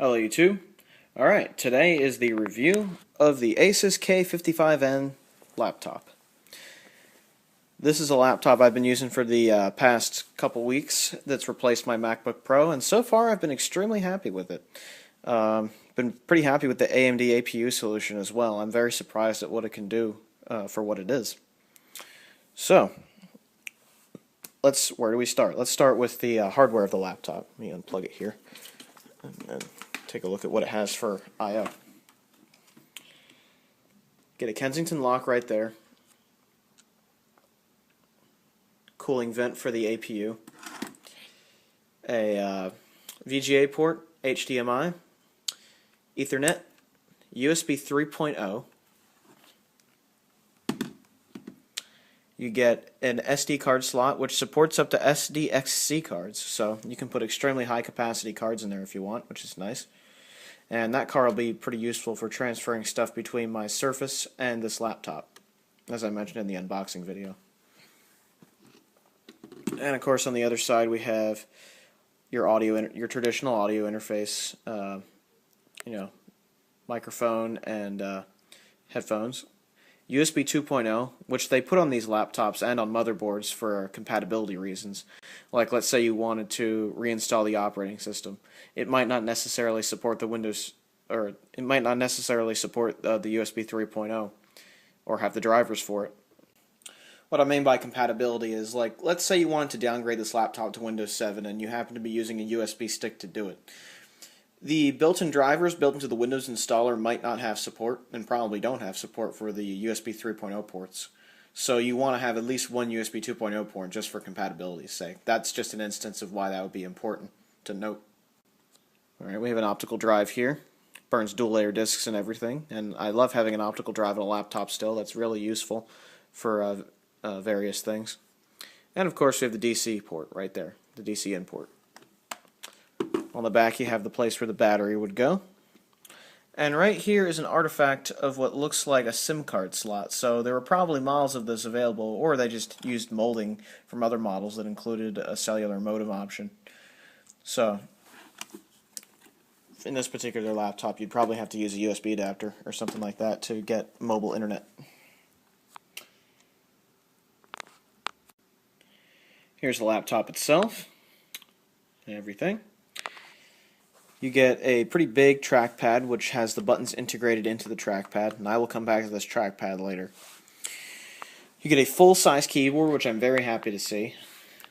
Hello YouTube. Alright, today is the review of the ASUS K55N laptop. This is a laptop I've been using for the past couple weeks that's replaced my MacBook Pro, and so far I've been extremely happy with it. Been pretty happy with the AMD APU solution as well. I'm very surprised at what it can do for what it is. So, where do we start? Let's start with the hardware of the laptop. Let me unplug it here and then take a look at what it has for I/O. Get a Kensington lock right there. Cooling vent for the APU. A VGA port, HDMI, Ethernet, USB 3.0. You get an SD card slot, which supports up to SDXC cards, so you can put extremely high capacity cards in there if you want, which is nice. And that card will be pretty useful for transferring stuff between my Surface and this laptop, as I mentioned in the unboxing video. And of course, on the other side, we have your your traditional audio interface, microphone and headphones. USB 2.0, which they put on these laptops and on motherboards for compatibility reasons. Like, let's say you wanted to reinstall the operating system. It might not necessarily support the Windows, or it might not necessarily support the USB 3.0 or have the drivers for it. What I mean by compatibility is, like, let's say you wanted to downgrade this laptop to Windows 7 and you happen to be using a USB stick to do it. The built-in drivers built into the Windows installer might not have support, and probably don't have support for the USB 3.0 ports. So you want to have at least one USB 2.0 port just for compatibility's sake. That's just an instance of why that would be important to note. Alright, we have an optical drive here. Burns dual-layer discs and everything, and I love having an optical drive on a laptop still. That's really useful for various things. And of course we have the DC port right there, the DC in port. On the back you have the place where the battery would go. And right here is an artifact of what looks like a SIM card slot. So there were probably models of this available, or they just used molding from other models that included a cellular modem option. So in this particular laptop you'd probably have to use a USB adapter or something like that to get mobile internet. Here's the laptop itself and everything. You get a pretty big trackpad, which has the buttons integrated into the trackpad, and I will come back to this trackpad later. You get a full-size keyboard, which I'm very happy to see,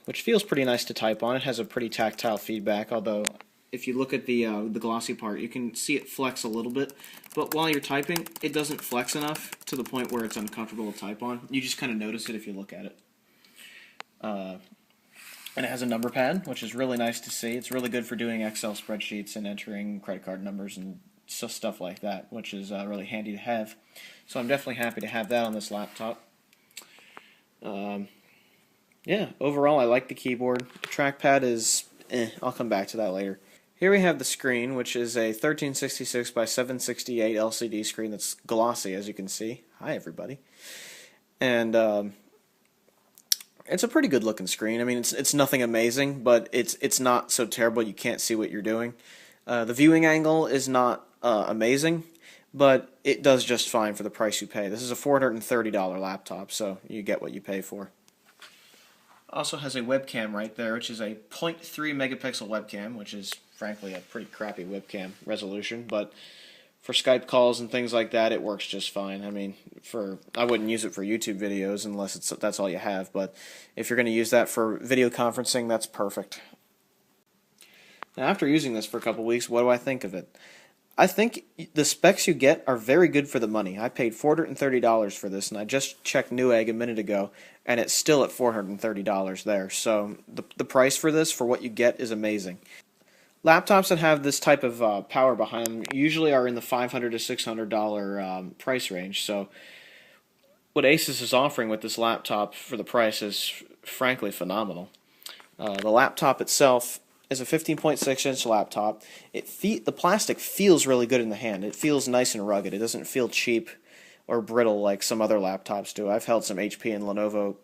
which feels pretty nice to type on. It has a pretty tactile feedback, although if you look at the glossy part, you can see it flex a little bit, but while you're typing, it doesn't flex enough to the point where it's uncomfortable to type on. You just kind of notice it if you look at it. And it has a number pad, which is really nice to see. It's really good for doing Excel spreadsheets and entering credit card numbers and stuff like that, which is really handy to have. So I'm definitely happy to have that on this laptop. Yeah, overall I like the keyboard. The trackpad is I'll come back to that later. Here we have the screen, which is a 1366 by 768 LCD screen that's glossy, as you can see. Hi, everybody. And it's a pretty good looking screen. I mean, it's nothing amazing, but it's not so terrible you can't see what you're doing. The viewing angle is not amazing, but it does just fine for the price you pay. This is a $430 laptop, so you get what you pay for. Also has a webcam right there, which is a 0.3 megapixel webcam, which is frankly a pretty crappy webcam resolution, but for Skype calls and things like that, it works just fine. I mean, I wouldn't use it for YouTube videos unless that's all you have, but if you're going to use that for video conferencing, that's perfect. Now, after using this for a couple weeks, what do I think of it? I think the specs you get are very good for the money. I paid $430 for this, and I just checked Newegg a minute ago, and it's still at $430 there. So the price for this, for what you get, is amazing. Laptops that have this type of power behind them usually are in the $500 to $600 price range. So what ASUS is offering with this laptop for the price is frankly phenomenal. The laptop itself is a 15.6-inch laptop. The plastic feels really good in the hand. It feels nice and rugged. It doesn't feel cheap or brittle like some other laptops do. I've held some HP and Lenovo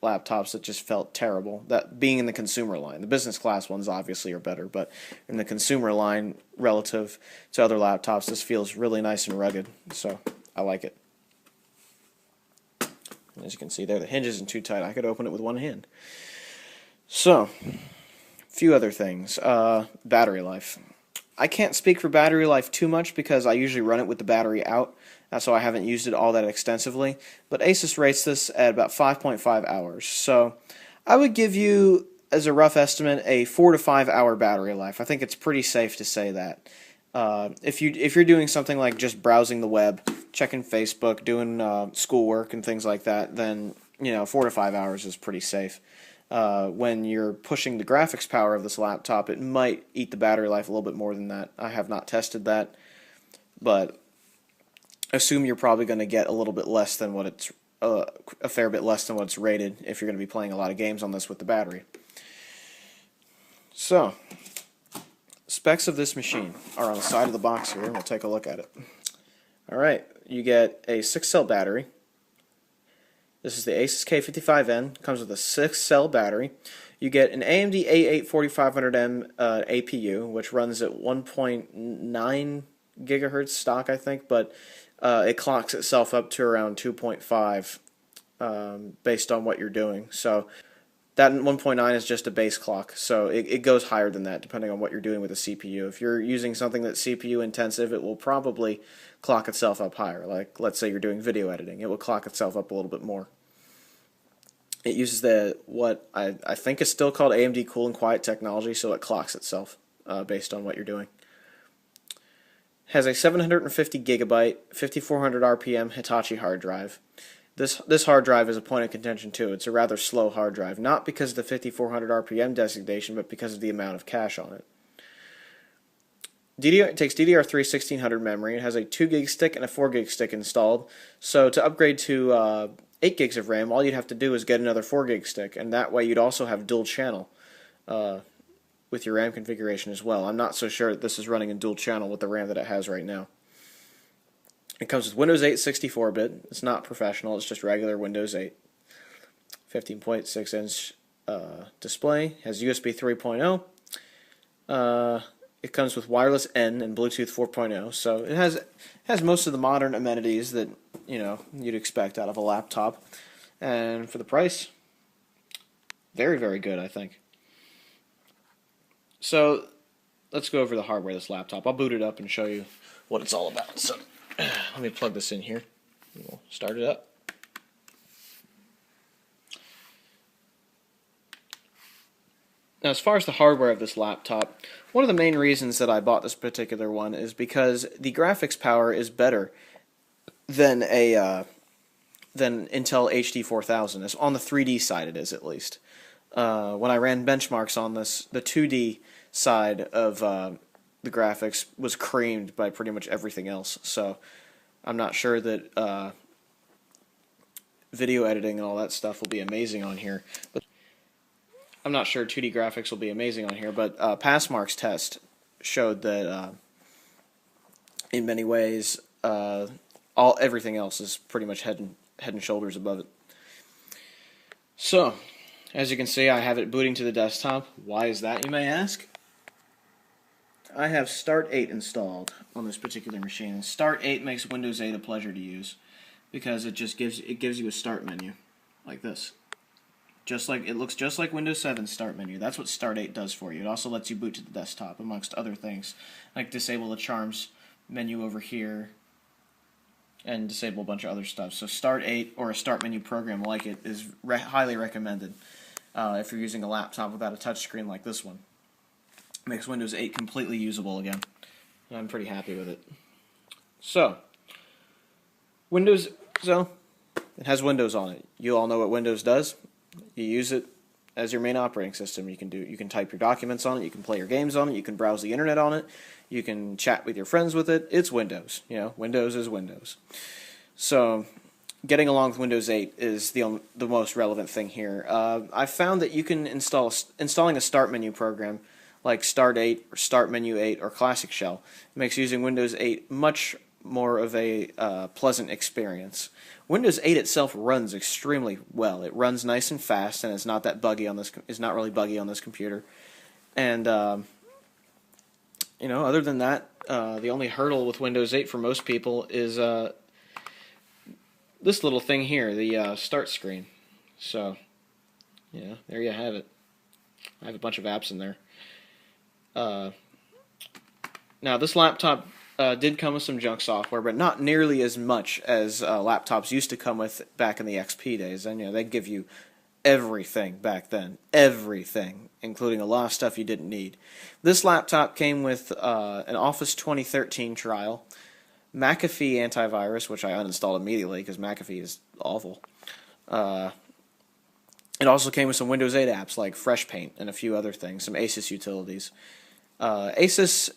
laptops that just felt terrible. That being in the consumer line, the business class ones obviously are better, but in the consumer line relative to other laptops, this feels really nice and rugged. So I like it. As you can see there, the hinge isn't too tight. I could open it with one hand. So, a few other things. Battery life. I can't speak for battery life too much because I usually run it with the battery out, so I haven't used it all that extensively. But ASUS rates this at about 5.5 hours. So I would give you, as a rough estimate, a 4 to 5 hour battery life. I think it's pretty safe to say that. If you're doing something like just browsing the web, checking Facebook, doing schoolwork and things like that, then 4 to 5 hours is pretty safe. When you're pushing the graphics power of this laptop, it might eat the battery life a little bit more than that. I have not tested that, but assume you're probably going to get a little bit less than what it's a fair bit less than what it's rated if you're going to be playing a lot of games on this with the battery. So, specs of this machine are on the side of the box here, and we'll take a look at it. Alright, you get a 6-cell battery. This is the ASUS K55N. Comes with a 6-cell battery. You get an AMD A8 4500M APU, which runs at 1.9 gigahertz stock, I think, but it clocks itself up to around 2.5 based on what you're doing. So that 1.9 is just a base clock, so it goes higher than that depending on what you're doing with the CPU. If you're using something that's CPU intensive, it will probably clock itself up higher. Like, let's say you're doing video editing, it will clock itself up a little bit more. It uses what I think is still called AMD Cool and Quiet technology, so it clocks itself based on what you're doing. Has a 750 gigabyte, 5400 RPM Hitachi hard drive. This hard drive is a point of contention too. It's a rather slow hard drive, not because of the 5400 RPM designation, but because of the amount of cache on it. It takes DDR3 1600 memory. It has a 2 gig stick and a 4 gig stick installed. So to upgrade to 8 gigs of RAM, all you'd have to do is get another 4 gig stick, and that way you'd also have dual channel with your RAM configuration as well. I'm not so sure that this is running in dual channel with the RAM that it has right now. It comes with Windows 8 64-bit. It's not professional, it's just regular Windows 8. 15.6 inch display. Has USB 3.0. It comes with wireless N and Bluetooth 4.0, so it has most of the modern amenities that you'd expect out of a laptop. And for the price, very, very good, I think. So let's go over the hardware of this laptop. I'll boot it up and show you what it's all about. So let me plug this in here. We'll start it up. Now, as far as the hardware of this laptop, one of the main reasons that I bought this particular one is because the graphics power is better than Intel HD 4000. It's on the 3D side, it is at least. When I ran benchmarks on this, the 2D side of the graphics was creamed by pretty much everything else. So I'm not sure that video editing and all that stuff will be amazing on here. But I'm not sure 2D graphics will be amazing on here, but Passmark's test showed that in many ways everything else is pretty much head and shoulders above it. So, as you can see, I have it booting to the desktop. Why is that, you may ask? I have Start 8 installed on this particular machine. And Start 8 makes Windows 8 a pleasure to use because it just gives you a start menu like this. It looks just like Windows 7's start menu. That's what Start 8 does for you. It also lets you boot to the desktop, amongst other things, like disable the Charms menu over here and disable a bunch of other stuff. So Start 8 or a start menu program like it is highly recommended if you're using a laptop without a touchscreen like this one. It makes Windows 8 completely usable again, and I'm pretty happy with it. So, it has Windows on it. You all know what Windows does. You use it as your main operating system. You can type your documents on it, you can play your games on it, you can browse the internet on it, you can chat with your friends with it. It's Windows. Windows is Windows. So getting along with Windows 8 is the most relevant thing here. I found that you can installing a start menu program like Start 8 or Start Menu 8 or Classic Shell makes using Windows 8 much more of a pleasant experience. Windows 8 itself runs extremely well. It runs nice and fast, and it's not that buggy on this. It's not really buggy on this computer. And other than that, the only hurdle with Windows 8 for most people is this little thing here, the start screen. So, yeah, there you have it. I have a bunch of apps in there. Now, this laptop did come with some junk software, but not nearly as much as laptops used to come with back in the XP days. And they'd give you everything back then, everything, including a lot of stuff you didn't need. This laptop came with an Office 2013 trial, McAfee antivirus, which I uninstalled immediately because McAfee is awful. It also came with some Windows 8 apps like Fresh Paint and a few other things, some ASUS utilities. ASUS,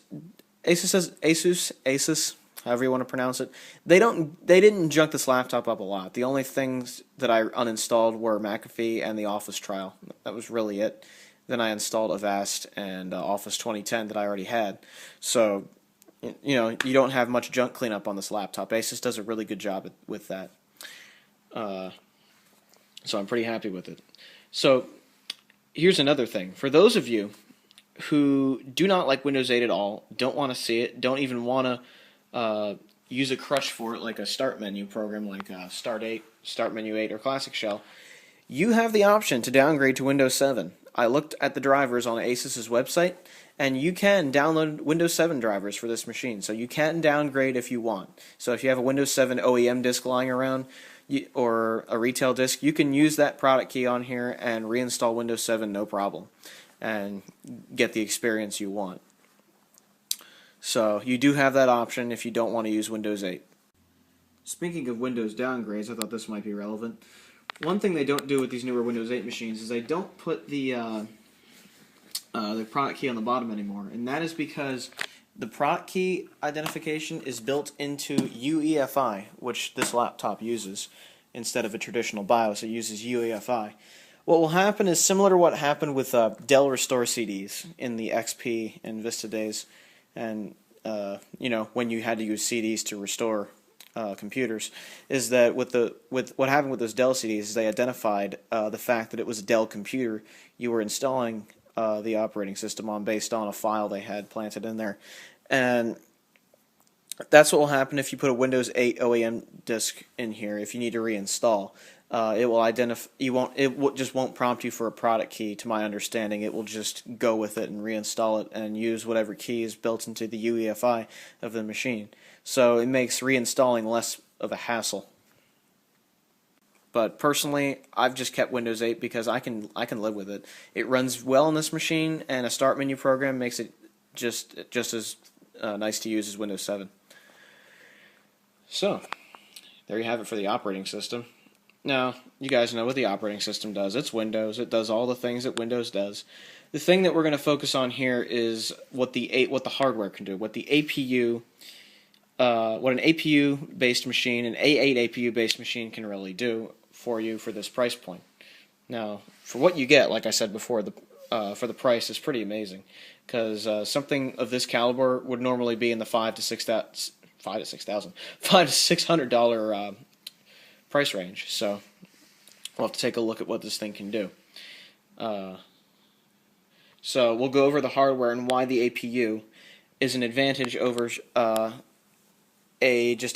however you want to pronounce it, they didn't junk this laptop up a lot. The only things that I uninstalled were McAfee and the Office trial. That was really it. Then I installed Avast and Office 2010 that I already had. So, you don't have much junk cleanup on this laptop. ASUS does a really good job with that. So I'm pretty happy with it. So here's another thing. For those of you who do not like Windows 8 at all, don't want to see it, don't even want to use a crutch for it like a start menu program like Start 8, Start Menu 8, or Classic Shell, you have the option to downgrade to Windows 7. I looked at the drivers on ASUS's website, and you can download Windows 7 drivers for this machine. So you can downgrade if you want. So if you have a Windows 7 OEM disk lying around, or a retail disk, you can use that product key on here and reinstall Windows 7 no problem and get the experience you want. So you do have that option if you don't want to use Windows 8. Speaking of Windows downgrades, I thought this might be relevant. One thing they don't do with these newer Windows 8 machines is they don't put the product key on the bottom anymore, and that is because the product key identification is built into UEFI, which this laptop uses. Instead of a traditional BIOS, it uses UEFI. What will happen is similar to what happened with Dell Restore CDs in the XP and Vista days, and when you had to use CDs to restore computers, is that with what happened with those Dell CDs is they identified the fact that it was a Dell computer you were installing the operating system on based on a file they had planted in there. And that's what will happen if you put a Windows 8 OEM disk in here. If you need to reinstall, it will identify. Just won't prompt you for a product key. To my understanding, it will just go with it and reinstall it and use whatever key is built into the UEFI of the machine. So it makes reinstalling less of a hassle. But personally, I've just kept Windows 8 because I can live with it. It runs well on this machine, and a start menu program makes it just as nice to use as Windows 7. So, there you have it for the operating system. Now, you guys know what the operating system does. It's Windows. It does all the things that Windows does. The thing that we're going to focus on here is what the hardware can do, what an APU-based machine, an A8 APU-based machine can really do for you for this price point. Now, for what you get, like I said before, for the price is pretty amazing, because something of this caliber would normally be in the $500 to $600 price range. So we'll have to take a look at what this thing can do. So we'll go over the hardware and why the APU is an advantage over just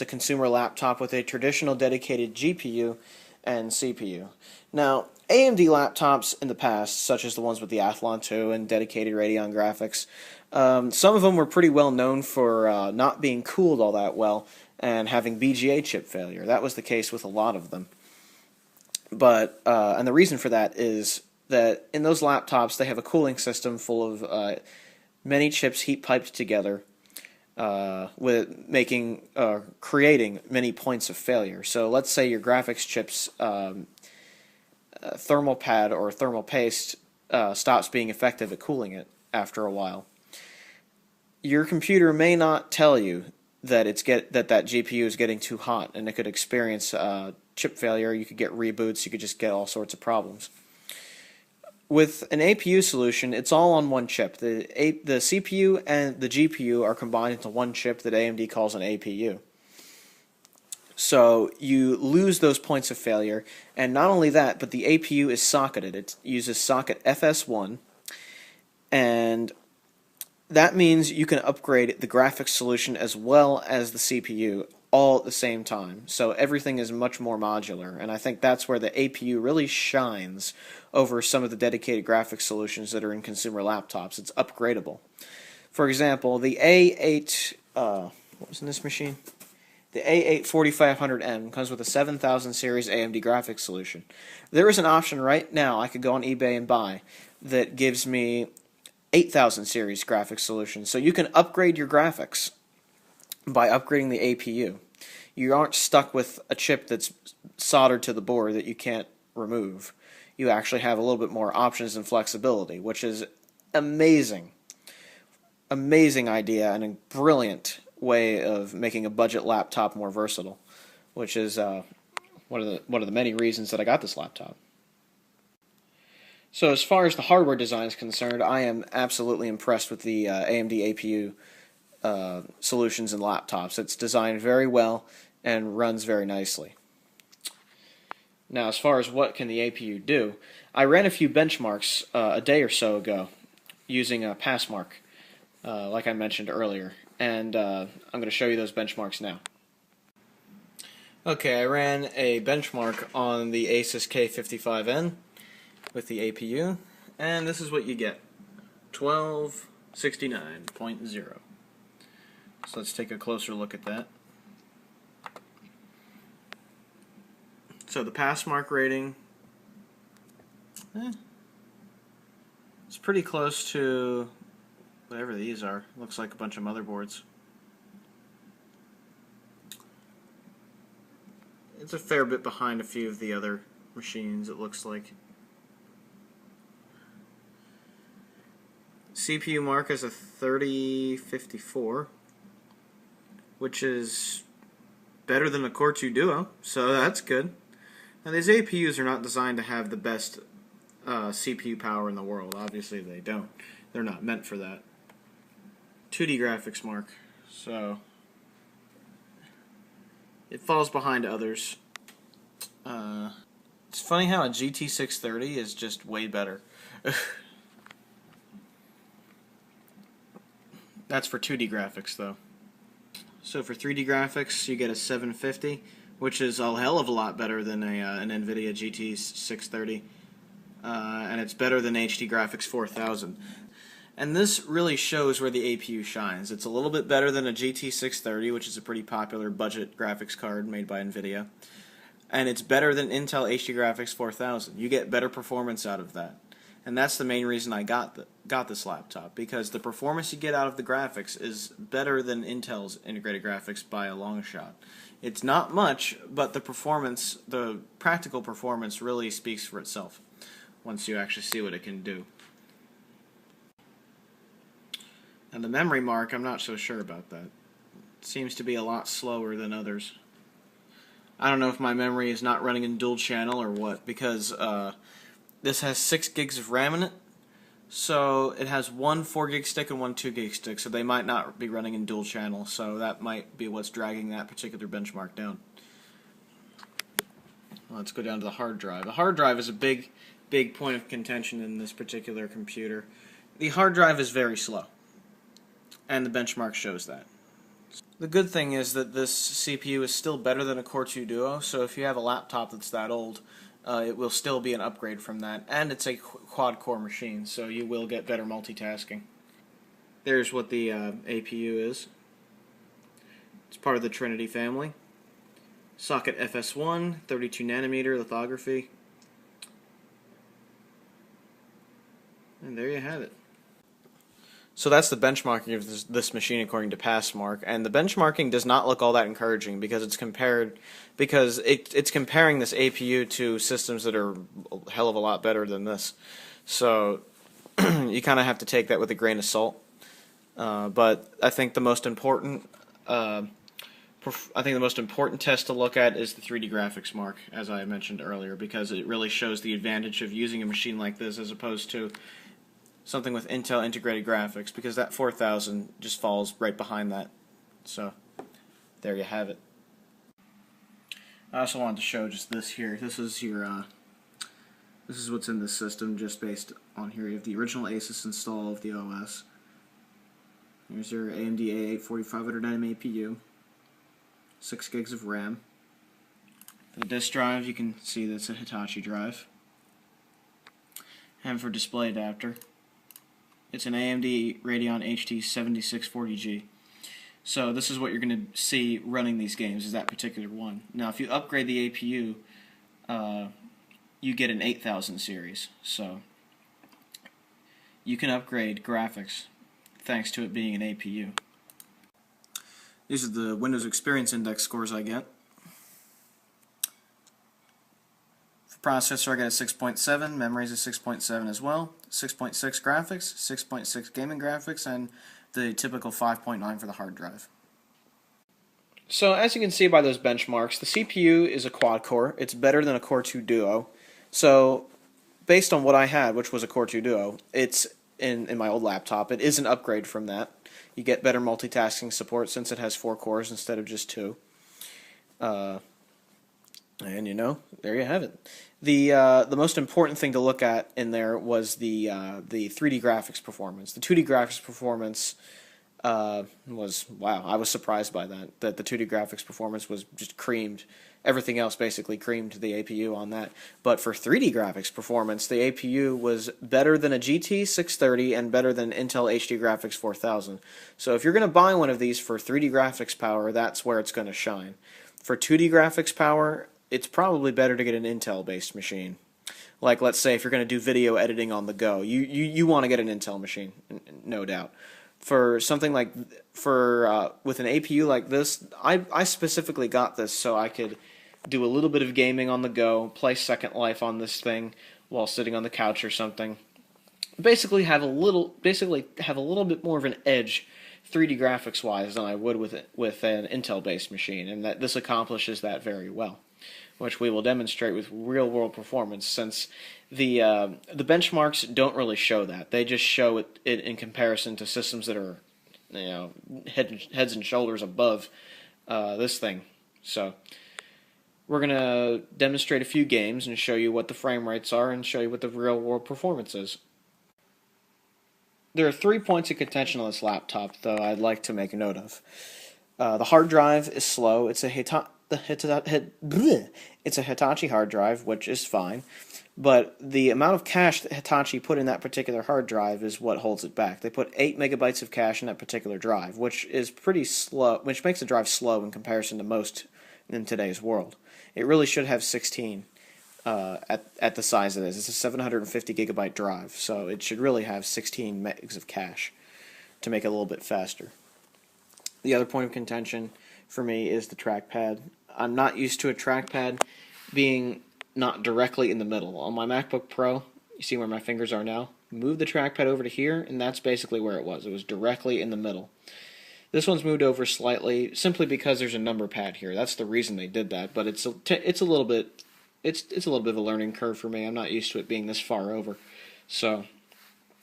a consumer laptop with a traditional dedicated GPU and CPU. Now, AMD laptops in the past, such as the ones with the Athlon 2 and dedicated Radeon graphics, some of them were pretty well known for not being cooled all that well and having BGA chip failure. That was the case with a lot of them. But and the reason for that is that in those laptops they have a cooling system full of many chips heat piped together, creating many points of failure. So let's say your graphics chip's thermal pad or thermal paste stops being effective at cooling it after a while. Your computer may not tell you that that GPU is getting too hot, and it could experience chip failure. You could get reboots. You could just get all sorts of problems. With an APU solution, it's all on one chip. The CPU and the GPU are combined into one chip that AMD calls an APU. So you lose those points of failure, and not only that, but the APU is socketed. It uses socket FS1, and that means you can upgrade the graphics solution as well as the CPU all at the same time. So everything is much more modular, and I think that's where the APU really shines over some of the dedicated graphics solutions that are in consumer laptops. It's upgradable. For example, the A8, what was in this machine? The A8 4500N comes with a 7000 series AMD graphics solution. There is an option right now I could go on eBay and buy that gives me 8000 series graphics solution. So you can upgrade your graphics by upgrading the APU. You aren't stuck with a chip that's soldered to the board that you can't remove. You actually have a little bit more options and flexibility, which is amazing. Amazing idea and a brilliant way of making a budget laptop more versatile, which is one of the many reasons that I got this laptop. So as far as the hardware design is concerned, I am absolutely impressed with the AMD APU solutions in laptops. It's designed very well and runs very nicely. Now, as far as what can the APU do, I ran a few benchmarks a day or so ago using a Passmark, like I mentioned earlier, and I'm going to show you those benchmarks now. Okay, I ran a benchmark on the ASUS K55N with the APU, and this is what you get: 1269.0. So let's take a closer look at that. So the Passmark rating, it's pretty close to whatever these are. Looks like a bunch of motherboards. It's a fair bit behind a few of the other machines, it looks like. CPU mark is a 3054, which is better than a Core 2 Duo, so that's good. Now, these APUs are not designed to have the best CPU power in the world. Obviously, they don't. They're not meant for that. 2D graphics mark, so it falls behind others. It's funny how a GT 630 is just way better. That's for 2D graphics, though. So for 3D graphics, you get a 750, which is a hell of a lot better than an NVIDIA GT 630, and it's better than HD Graphics 4000. And this really shows where the APU shines. It's a little bit better than a GT 630, which is a pretty popular budget graphics card made by NVIDIA, and it's better than Intel HD Graphics 4000. You get better performance out of that. And that's the main reason I got this laptop, because the performance you get out of the graphics is better than Intel's integrated graphics by a long shot. It's not much, but the performance, the practical performance, really speaks for itself once you actually see what it can do. And the memory mark, I'm not so sure about that. It seems to be a lot slower than others. I don't know if my memory is not running in dual channel or what, because this has 6 gigs of RAM in it, so it has one 4 gig stick and one 2 gig stick, so they might not be running in dual channel, so that might be what's dragging that particular benchmark down. Let's go down to the hard drive. The hard drive is a big point of contention in this particular computer. The hard drive is very slow, and the benchmark shows that. The good thing is that this CPU is still better than a Core 2 Duo, so if you have a laptop that's that old, it will still be an upgrade from that, and it's a quad-core machine, so you will get better multitasking. There's what the APU is. It's part of the Trinity family. Socket FS1, 32 nanometer lithography. And there you have it. So that's the benchmarking of this machine according to Passmark, and the benchmarking does not look all that encouraging because it's comparing this APU to systems that are a hell of a lot better than this. So you kind of have to take that with a grain of salt. But I think the most important test to look at is the 3D graphics mark, as I mentioned earlier, because it really shows the advantage of using a machine like this as opposed to something with Intel integrated graphics, because that 4000 just falls right behind that. So there you have it. I also wanted to show just this here. This is your this is what's in this system, just based on here. You have the original ASUS install of the OS. Here's your AMD A8 4500M APU, 6 gigs of RAM. For the disk drive, you can see that's a Hitachi drive. And for display adapter, it's an AMD Radeon HD 7640G. So this is what you're going to see running these games, is that particular one. Now if you upgrade the APU, you get an 8000 series. So you can upgrade graphics thanks to it being an APU. These are the Windows Experience Index scores I get. For processor I get a 6.7, memory is a 6.7 as well, 6.6 graphics, 6.6 gaming graphics, and the typical 5.9 for the hard drive. So as you can see by those benchmarks, the CPU is a quad core. It's better than a Core 2 Duo. So based on what I had, which was a Core 2 Duo, it's in my old laptop, it is an upgrade from that. You get better multitasking support since it has 4 cores instead of just 2. And you know, there you have it. The most important thing to look at in there was the 3D graphics performance. The 2D graphics performance was, wow, I was surprised by that the 2D graphics performance was just creamed. Everything else basically creamed the APU on that. But for 3D graphics performance, the APU was better than a GT 630 and better than Intel HD Graphics 4000. So if you're going to buy one of these for 3D graphics power, that's where it's going to shine. For 2D graphics power, it's probably better to get an Intel-based machine. Like, let's say if you're going to do video editing on the go, you want to get an Intel machine, no doubt. For something like, with an APU like this, I specifically got this so I could do a little bit of gaming on the go, play Second Life on this thing while sitting on the couch or something. Basically have a little bit more of an edge 3D graphics wise than I would with an Intel-based machine, and that this accomplishes that very well, which we will demonstrate with real-world performance, since the benchmarks don't really show that. They just show it in comparison to systems that are, you know, heads and shoulders above this thing. So we're going to demonstrate a few games and show you what the frame rates are and show you what the real-world performance is. There are 3 points of contention on this laptop, though, I'd like to make a note of. The hard drive is slow. It's a Hitachi hard drive, which is fine, but the amount of cache that Hitachi put in that particular hard drive is what holds it back. They put 8 megabytes of cache in that particular drive, which is pretty slow, which makes the drive slow in comparison to most in today's world. It really should have 16 at the size it is. It's a 750 gigabyte drive, so it should really have 16 megs of cache to make it a little bit faster. The other point of contention for me is the trackpad. I'm not used to a trackpad being not directly in the middle. On my MacBook Pro, you see where my fingers are now? Move the trackpad over to here, and that's basically where it was. It was directly in the middle. This one's moved over slightly, simply because there's a number pad here. That's the reason they did that, but it's a little bit of a learning curve for me. I'm not used to it being this far over, so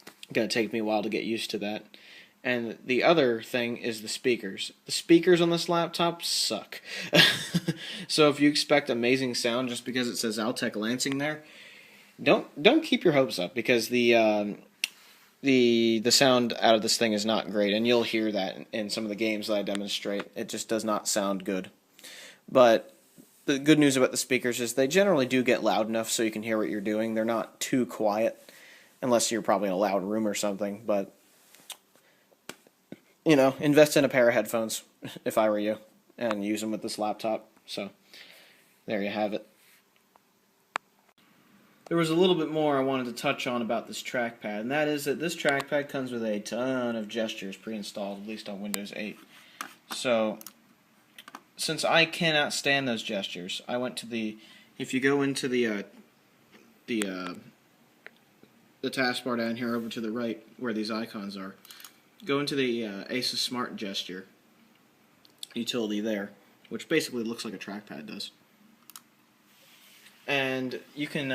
it's going to take me a while to get used to that. And the other thing is the speakers. The speakers on this laptop suck. So if you expect amazing sound just because it says Altec Lansing there, don't keep your hopes up, because the sound out of this thing is not great, and you'll hear that in some of the games that I demonstrate. It just does not sound good. But the good news about the speakers is they generally do get loud enough so you can hear what you're doing. They're not too quiet, unless you're probably in a loud room or something, but you know, invest in a pair of headphones if I were you, and use them with this laptop. So there you have it. There was a little bit more I wanted to touch on about this trackpad, and that is that this trackpad comes with a ton of gestures pre-installed, at least on Windows 8. So since I cannot stand those gestures, I went to if you go into the taskbar down here over to the right where these icons are, go into the ASUS Smart Gesture utility there, which basically looks like a trackpad does. And you can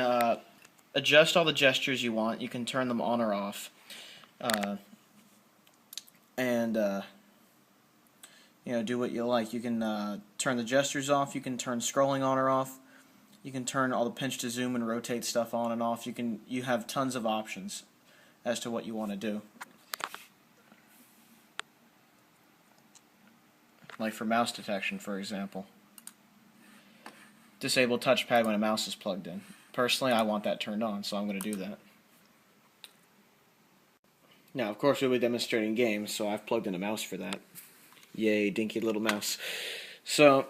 adjust all the gestures you want. You can turn them on or off. do what you like. You can turn the gestures off. You can turn scrolling on or off. You can turn all the pinch to zoom and rotate stuff on and off. You have tons of options as to what you want to do. Like for mouse detection, for example. Disable touchpad when a mouse is plugged in. Personally, I want that turned on, so I'm going to do that. Now, of course, we'll be demonstrating games, so I've plugged in a mouse for that. Yay, dinky little mouse. So,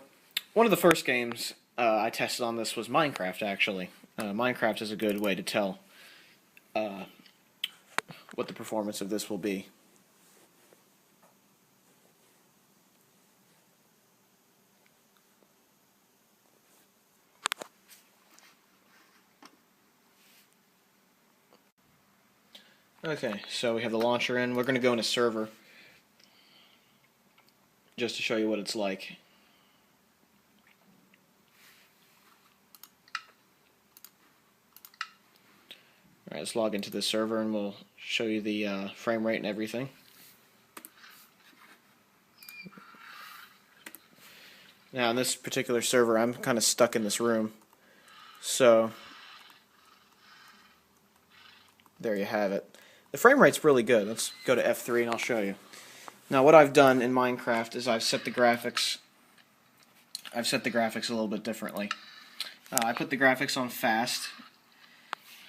one of the first games I tested on this was Minecraft, actually. Minecraft is a good way to tell what the performance of this will be. Okay, so we have the launcher in. We're going to go in a server just to show you what it's like. Alright, let's log into the server and we'll show you the frame rate and everything. Now, in this particular server, I'm kind of stuck in this room. So, there you have it. The frame rate's really good. Let's go to F3 and I'll show you. Now, what I've done in Minecraft is I've set the graphics a little bit differently. I put the graphics on fast.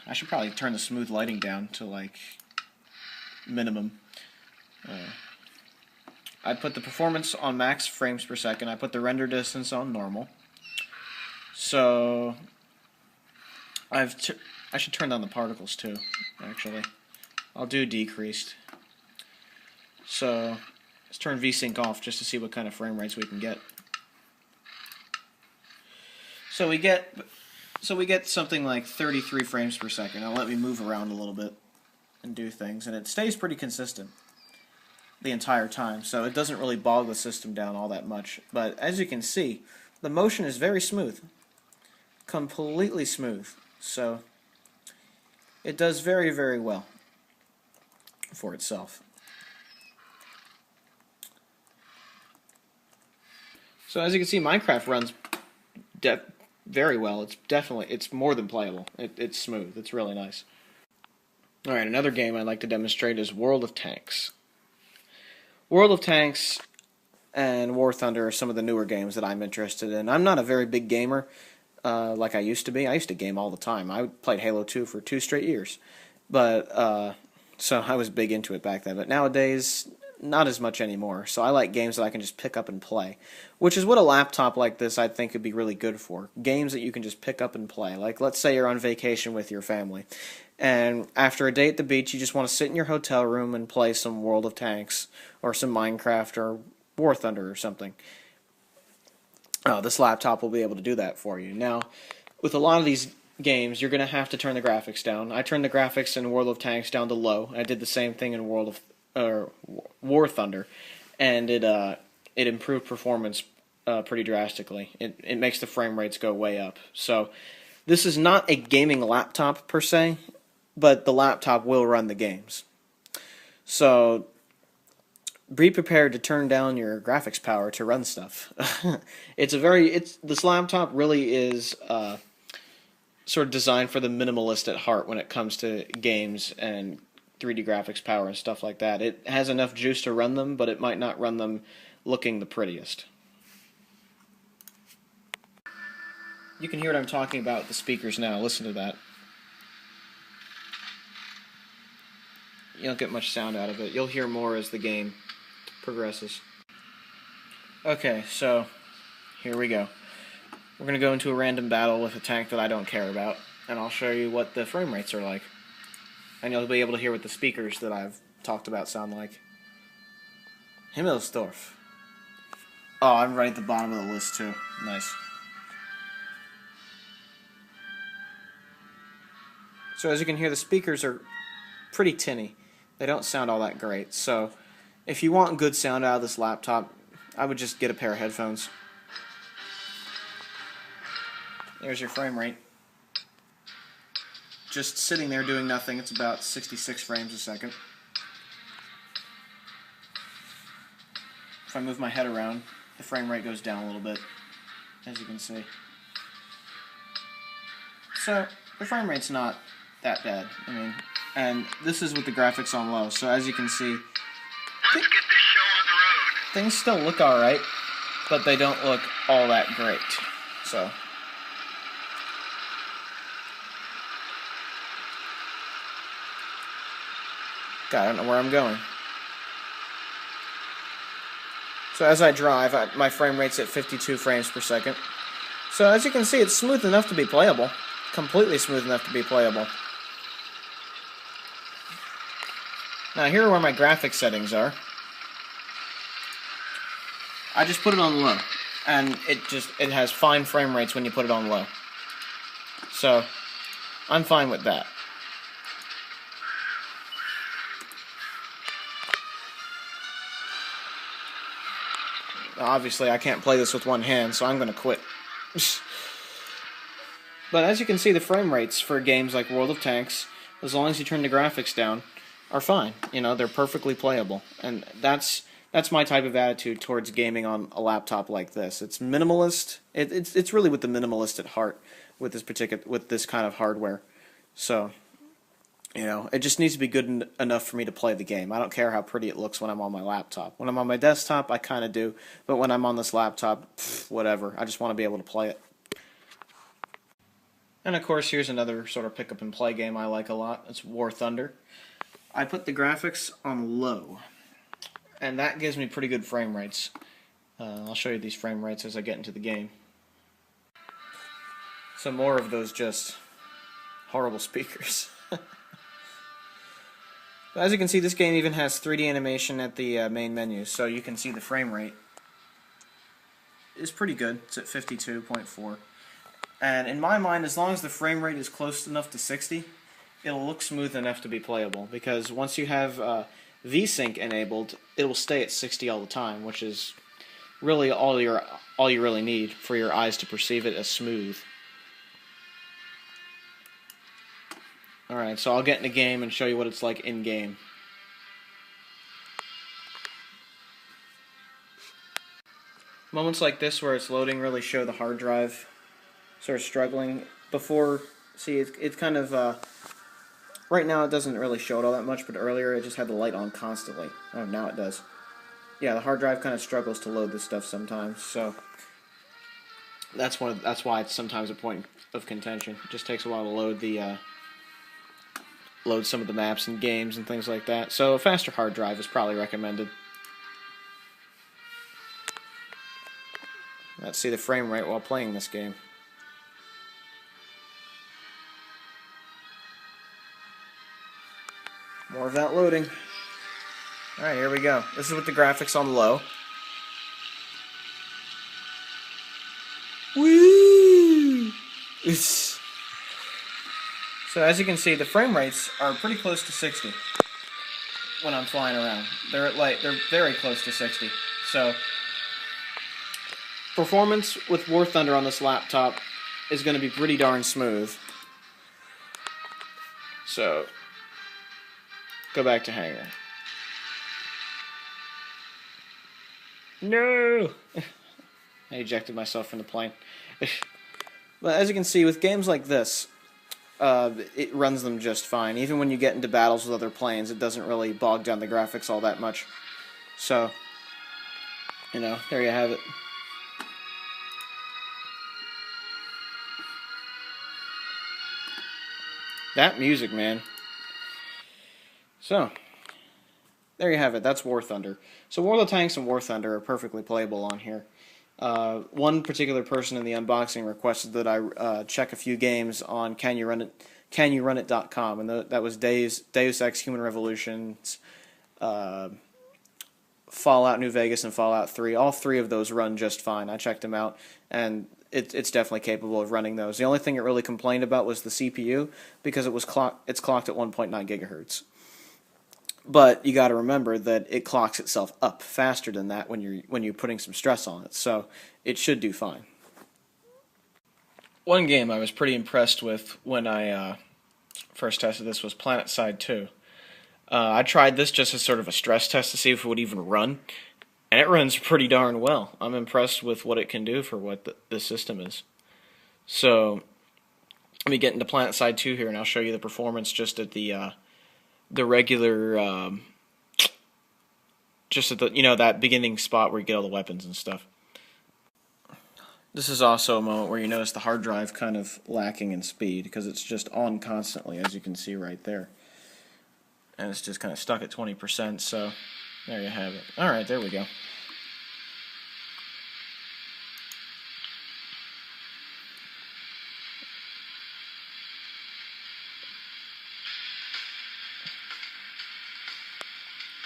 I should probably turn the smooth lighting down to like minimum. I put the performance on max frames per second. I put the render distance on normal. So I should turn down the particles too, actually. I'll do decreased. So let's turn VSync off just to see what kind of frame rates we can get. So we get something like 33 frames per second. Now let me move around a little bit and do things, and it stays pretty consistent the entire time, so it doesn't really bog the system down all that much. But as you can see, the motion is very smooth, completely smooth. So it does very, very well for itself. So as you can see, Minecraft runs very well. It's more than playable. It's smooth. It's really nice. Alright, another game I'd like to demonstrate is World of Tanks. World of Tanks and War Thunder are some of the newer games that I'm interested in. I'm not a very big gamer like I used to be. I used to game all the time. I played Halo 2 for 2 straight years. But so I was big into it back then. But nowadays, not as much anymore. So I like games that I can just pick up and play, which is what a laptop like this I think would be really good for. Games that you can just pick up and play. Like, let's say you're on vacation with your family, and after a day at the beach, you just want to sit in your hotel room and play some World of Tanks or some Minecraft or War Thunder or something. This laptop will be able to do that for you. Now, with a lot of these games, you're going to have to turn the graphics down. I turned the graphics in World of Tanks down to low. I did the same thing in War Thunder, and it improved performance pretty drastically. It makes the frame rates go way up. So this is not a gaming laptop per se, but the laptop will run the games. So be prepared to turn down your graphics power to run stuff. This laptop really is sort of designed for the minimalist at heart when it comes to games and 3D graphics power and stuff like that. It has enough juice to run them, but it might not run them looking the prettiest. You can hear what I'm talking about with the speakers now. Listen to that. You don't get much sound out of it. You'll hear more as the game progresses. Okay, so here we go. We're going to go into a random battle with a tank that I don't care about, and I'll show you what the frame rates are like. And you'll be able to hear what the speakers that I've talked about sound like. Himmelsdorf. Oh, I'm right at the bottom of the list too. Nice. So as you can hear, the speakers are pretty tinny. They don't sound all that great. So if you want good sound out of this laptop, I would just get a pair of headphones. There's your frame rate. Just sitting there doing nothing, it's about 66 frames a second. if I move my head around, the frame rate goes down a little bit, as you can see. So, the frame rate's not that bad. I mean, and this is with the graphics on low, so as you can see, Let's get this show on the road. things still look alright, but they don't look all that great. So, God, I don't know where I'm going. So as I drive, my frame rate's at 52 frames per second. So as you can see, it's smooth enough to be playable. Completely smooth enough to be playable. Now here are where my graphics settings are. I just put it on low, and it has fine frame rates when you put it on low. So I'm fine with that. Obviously, I can't play this with one hand, so I'm going to quit. But as you can see, the frame rates for games like World of Tanks, as long as you turn the graphics down, are fine. You know, they're perfectly playable. And that's my type of attitude towards gaming on a laptop like this. It's minimalist. It's really with the minimalist at heart with this kind of hardware. So, you know, it just needs to be good enough for me to play the game. I don't care how pretty it looks when I'm on my laptop. When I'm on my desktop, I kind of do. But when I'm on this laptop, whatever. I just want to be able to play it. And of course, here's another sort of pick-up and play game I like a lot. It's War Thunder. I put the graphics on low. And that gives me pretty good frame rates. I'll show you these frame rates as I get into the game. Some more of those just horrible speakers. As you can see, this game even has 3D animation at the main menu, so you can see the frame rate is pretty good. It's at 52.4. And in my mind, as long as the frame rate is close enough to 60, it'll look smooth enough to be playable. Because once you have VSync enabled, it will stay at 60 all the time, which is really all you really need for your eyes to perceive it as smooth. Alright, so I'll get in the game and show you what it's like in-game. Moments like this where it's loading really show the hard drive sort of struggling. Before, see, it's kind of, right now it doesn't really show it all that much, but earlier it just had the light on constantly. Oh, now it does. Yeah, the hard drive kind of struggles to load this stuff sometimes, so that's why it's sometimes a point of contention. It just takes a while to load load some of the maps and games and things like that. So a faster hard drive is probably recommended. Let's see the frame rate while playing this game. More of that loading. Alright, here we go. This is with the graphics on low. Woo! So as you can see, the frame rates are pretty close to 60 when I'm flying around. They're very close to 60. So performance with War Thunder on this laptop is going to be pretty darn smooth. So go back to hangar. No! I ejected myself from the plane. But as you can see, with games like this, it runs them just fine. Even when you get into battles with other planes, it doesn't really bog down the graphics all that much. So, you know, there you have it. That music, man. So, there you have it. That's War Thunder. So World of Tanks and War Thunder are perfectly playable on here. One particular person in the unboxing requested that I check a few games on CanYouRunIt.com, and that was Deus Ex Human Revolution's Fallout New Vegas and Fallout 3. All three of those run just fine. I checked them out, and it's definitely capable of running those. The only thing it really complained about was the CPU, because it's clocked at 1.9 gigahertz. But you got to remember that it clocks itself up faster than that when you're putting some stress on it, so it should do fine. One game I was pretty impressed with when I first tested this was PlanetSide 2. I tried this just as sort of a stress test to see if it would even run, And it runs pretty darn well. I'm impressed with what it can do for what the system is. So let me get into Planet Side 2 here, and I'll show you the performance just at the regular, just at the, that beginning spot where you get all the weapons and stuff. This is also a moment where you notice the hard drive kind of lacking in speed because it's just on constantly, as you can see right there. And it's just kind of stuck at 20%, so there you have it. Alright, there we go.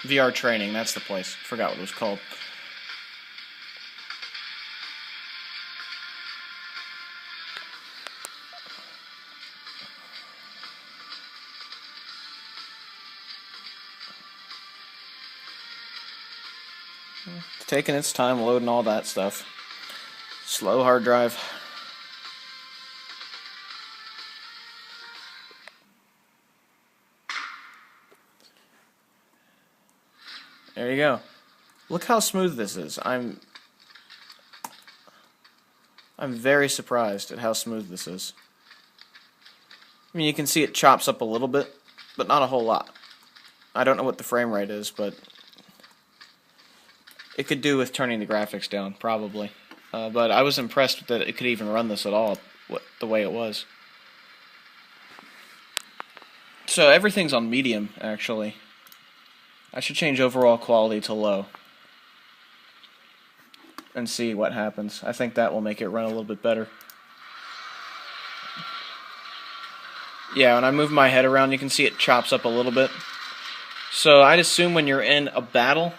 VR training, that's the place. Forgot what it was called. It's taking its time loading all that stuff. Slow hard drive. There you go. Look how smooth this is. I'm very surprised at how smooth this is. I mean, you can see it chops up a little bit, but not a whole lot. I don't know what the frame rate is, but it could do with turning the graphics down, probably. But I was impressed that it could even run this at all, the way it was. So everything's on medium, actually. I should change overall quality to low and see what happens. I think that will make it run a little bit better. Yeah, when I move my head around, you can see it chops up a little bit. So I'd assume when you're in a battle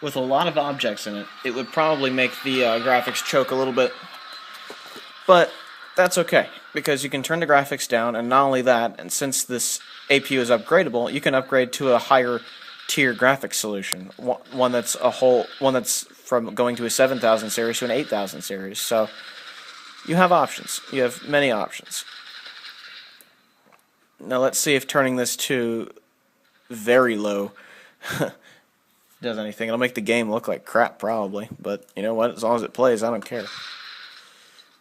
with a lot of objects in it, it would probably make the graphics choke a little bit. But that's okay, because you can turn the graphics down, and not only that, and since this APU is upgradable, you can upgrade to a higher tier graphics solution, one that's from going to a 7000 series to an 8000 series. So you have options. You have many options. Now let's see if turning this to very low does anything. It'll make the game look like crap probably, but you know what? As long as it plays, I don't care.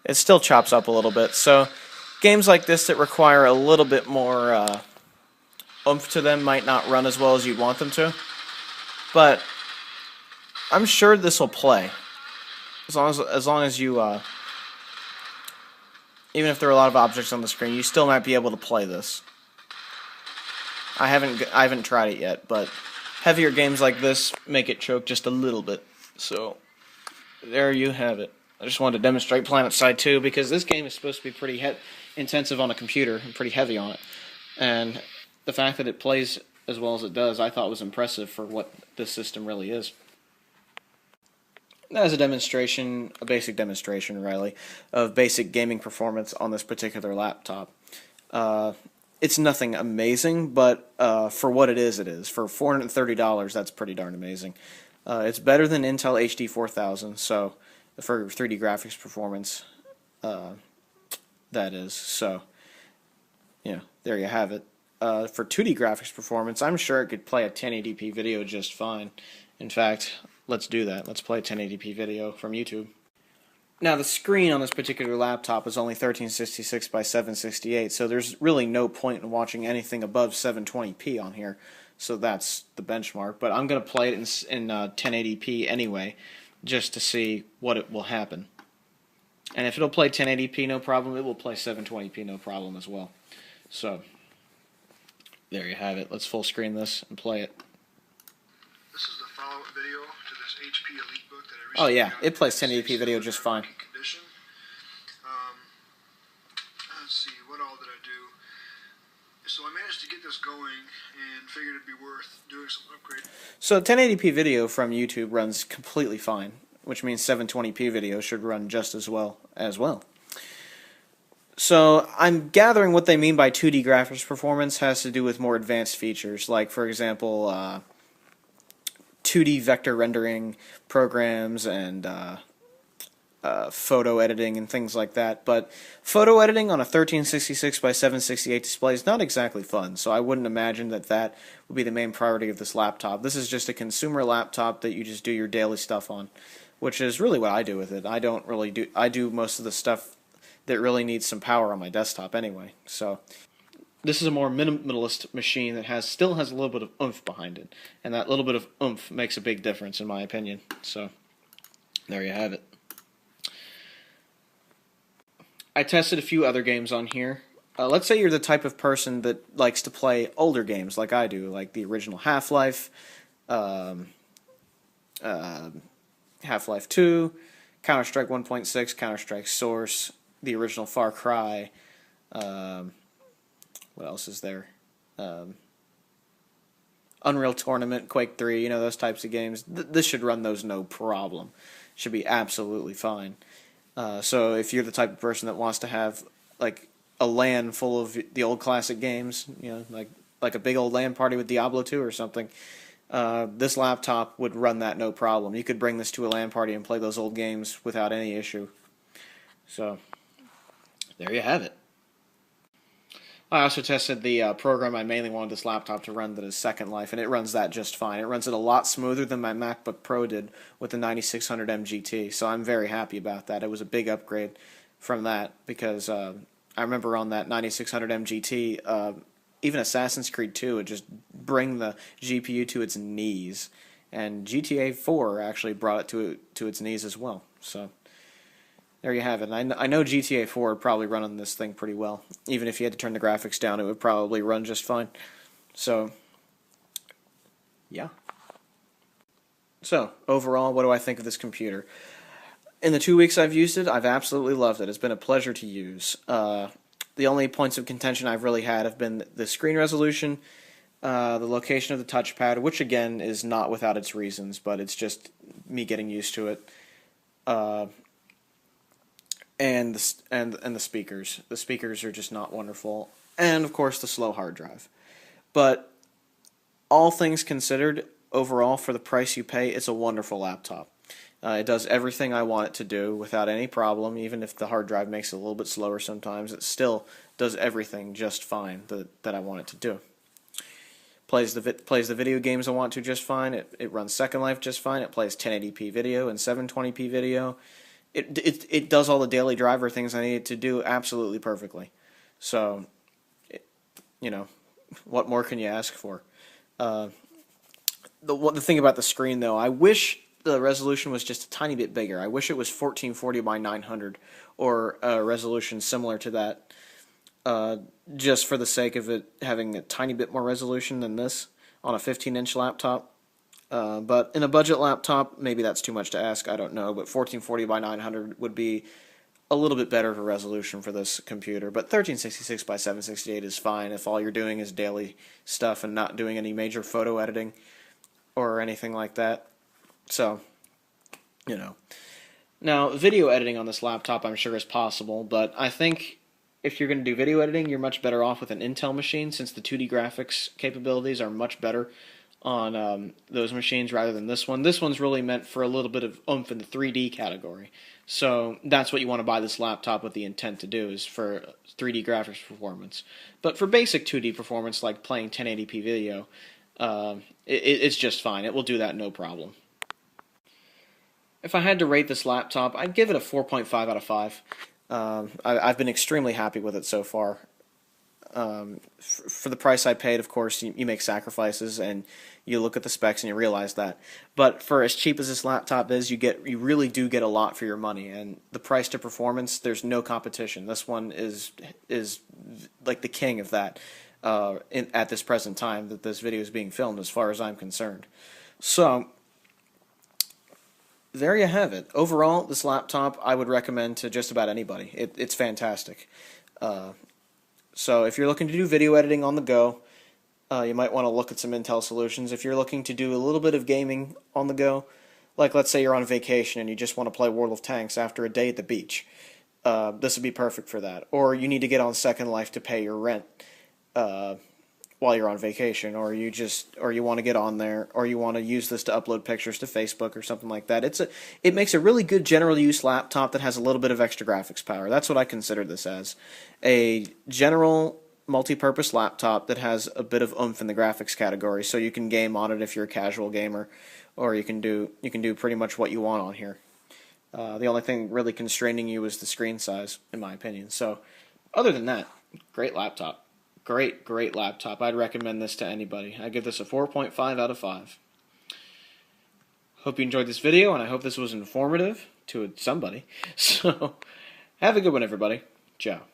It still chops up a little bit. So games like this that require a little bit more oomph to them might not run as well as you'd want them to, but I'm sure this will play as long as you even if there are a lot of objects on the screen, you still might be able to play this. I haven't tried it yet, but heavier games like this make it choke just a little bit. So there you have it. I just wanted to demonstrate Planet Side 2 because this game is supposed to be pretty intensive on a computer and pretty heavy on it, and the fact that it plays as well as it does, I thought was impressive for what this system really is. That is a demonstration, a basic demonstration, really, of basic gaming performance on this particular laptop. It's nothing amazing, but for what it is, it is. For $430, that's pretty darn amazing. It's better than Intel HD 4000, so for 3D graphics performance, that is. So, yeah, there you have it. For 2D graphics performance, I'm sure it could play a 1080p video just fine. In fact, let's do that. Let's play a 1080p video from YouTube. Now, the screen on this particular laptop is only 1366 by 768, so there's really no point in watching anything above 720p on here. So that's the benchmark. But I'm going to play it in 1080p anyway, just to see what it will happen. And if it'll play 1080p, no problem. It will play 720p, no problem as well. So there you have it. Let's full screen this and play it. This is the follow-up video to this HP Elite book that I recently Oh yeah, got. it plays 1080p video just fine. Condition. Let's see, what all did I do? So I managed to get this going and figured it'd be worth doing some upgrade. So 1080p video from YouTube runs completely fine, which means 720p video should run just as well. So I'm gathering what they mean by 2D graphics performance has to do with more advanced features, like for example 2D vector rendering programs and photo editing and things like that. But photo editing on a 1366 by 768 display is not exactly fun, so I wouldn't imagine that that would be the main priority of this laptop. This is just a consumer laptop that you just do your daily stuff on, which is really what I do with it. I do most of the stuff that really needs some power on my desktop anyway. So this is a more minimalist machine that still has a little bit of oomph behind it, and that little bit of oomph makes a big difference in my opinion. So there you have it. I tested a few other games on here. Let's say you're the type of person that likes to play older games like I do, like the original Half-Life, Half-Life 2, Counter-Strike 1.6, Counter-Strike Source, the original Far Cry. What else is there? Unreal Tournament, Quake 3, you know, those types of games. This should run those no problem. Should be absolutely fine. So if you're the type of person that wants to have like a LAN full of the old classic games, you know, like a big old LAN party with Diablo 2 or something, this laptop would run that no problem. You could bring this to a LAN party and play those old games without any issue. So there you have it. I also tested the program I mainly wanted this laptop to run, that is Second Life, and it runs that just fine. It runs it a lot smoother than my MacBook Pro did with the 9600M GT, so I'm very happy about that. It was a big upgrade from that, because I remember on that 9600M GT, even Assassin's Creed 2 would just bring the GPU to its knees, and GTA 4 actually brought it to its knees as well. So there you have it. And I know GTA 4 would probably run on this thing pretty well. Even if you had to turn the graphics down, it would probably run just fine. So, yeah. So, overall, what do I think of this computer? In the 2 weeks I've used it, I've absolutely loved it. It's been a pleasure to use. The only points of contention I've really had have been the screen resolution, the location of the touchpad, which again is not without its reasons, but it's just me getting used to it. And the speakers. The speakers are just not wonderful. And, of course, the slow hard drive. But all things considered, overall, for the price you pay, it's a wonderful laptop. It does everything I want it to do without any problem. Even if the hard drive makes it a little bit slower sometimes, it still does everything just fine that I want it to do. Plays the video games I want to just fine. It runs Second Life just fine. It plays 1080p video and 720p video. It does all the daily driver things I need it to do absolutely perfectly. So, you know, what more can you ask for? The thing about the screen, though, I wish the resolution was just a tiny bit bigger. I wish it was 1440 by 900 or a resolution similar to that, just for the sake of it having a tiny bit more resolution than this on a 15-inch laptop. But in a budget laptop, maybe that's too much to ask, I don't know, but 1440 by 900 would be a little bit better for resolution for this computer. But 1366 by 768 is fine if all you're doing is daily stuff and not doing any major photo editing or anything like that. So, you know. Now, video editing on this laptop I'm sure is possible, but I think if you're going to do video editing, you're much better off with an Intel machine, since the 2D graphics capabilities are much better on those machines rather than this one. This one's really meant for a little bit of oomph in the 3D category. So that's what you want to buy this laptop with the intent to do, is for 3D graphics performance. But for basic 2D performance, like playing 1080p video, it's just fine. It will do that no problem. If I had to rate this laptop, I'd give it a 4.5 out of 5. I've been extremely happy with it so far. For the price I paid, of course, you make sacrifices and you look at the specs and you realize that. But for as cheap as this laptop is, you really do get a lot for your money. And the price to performance, there's no competition. This one is like the king of that at this present time that this video is being filmed, as far as I'm concerned. So there you have it. Overall, this laptop I would recommend to just about anybody. It's fantastic. So if you're looking to do video editing on the go, you might want to look at some Intel solutions. If you're looking to do a little bit of gaming on the go, like let's say you're on vacation and you just want to play World of Tanks after a day at the beach, this would be perfect for that. Or you need to get on Second Life to pay your rent, while you're on vacation, or you want to get on there, or you want to use this to upload pictures to Facebook or something like that. It makes a really good general use laptop that has a little bit of extra graphics power. That's what I consider this as. A general multi-purpose laptop that has a bit of oomph in the graphics category, so you can game on it if you're a casual gamer, or you can do pretty much what you want on here. The only thing really constraining you is the screen size, in my opinion. So, other than that, great laptop. Great laptop. I'd recommend this to anybody. I give this a 4.5 out of 5. Hope you enjoyed this video, and I hope this was informative to somebody. So, have a good one, everybody. Ciao.